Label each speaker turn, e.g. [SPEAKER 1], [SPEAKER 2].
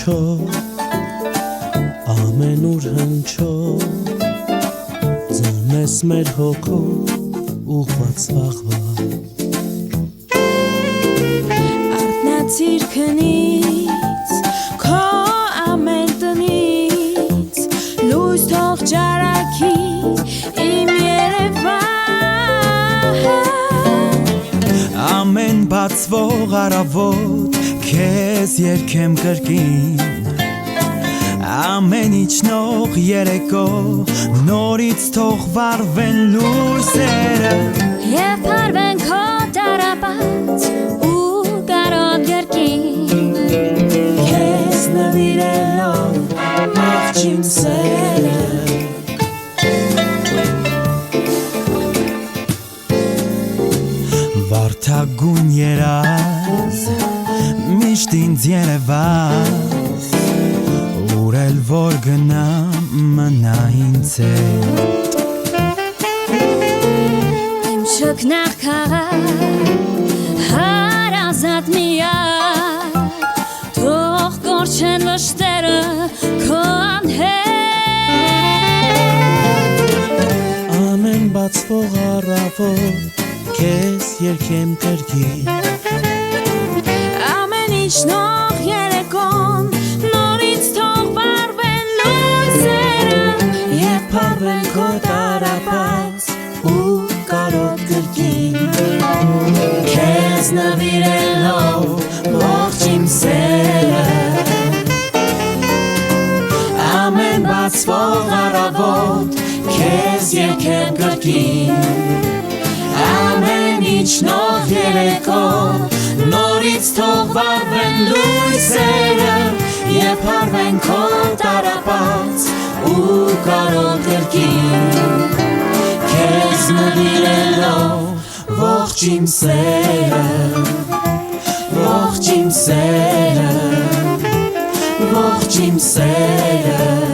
[SPEAKER 1] հնչող ամենուր հնչող ձոն ես մեր հոգով ուղղված վաղվա
[SPEAKER 2] Արթնացիր քնից քո ամեն տնից լույս թող ճարակի իմ Երևան
[SPEAKER 3] Ամեն բացվող առավոտ քեզ երգեմ կրկին Ամեն իջնող երեկո նորից թող վառվեն լույսերը
[SPEAKER 2] Եվ փարվեն քո տարապած ու կարոտ գրկին
[SPEAKER 1] Քեզ նվիրելով աղջիմ սերը
[SPEAKER 3] Վարդագույն երազ միշտ ինձ երևաց Ուր էլ որ գնամ մնա ինձ հետ
[SPEAKER 2] Իմ շքնաղ քաղաք հարազատ միակ Թող կորչեն վշտերը քո անհետ
[SPEAKER 1] Ամեն բացվող առավոտ քեզ երգեմ կրկին
[SPEAKER 2] Ամեն իջնող երեկոն նորից թող վառվեն լույսերը
[SPEAKER 1] Եվ փառվեն քո տարապած ու կարոտ կրկին Քեզ նվիրելով ողջիմ սերը Ամեն բացվող առավոտ քեզ երգեմ կրկին Ամեն իջնող երեկո նորից թող վառվեն լույսերը Եվ փառվեն քո տարապած ու կարոտ կրկին Քեզ նվիրելով ողջիմ սերը Ողջիմ սերը Ողջիմ սերը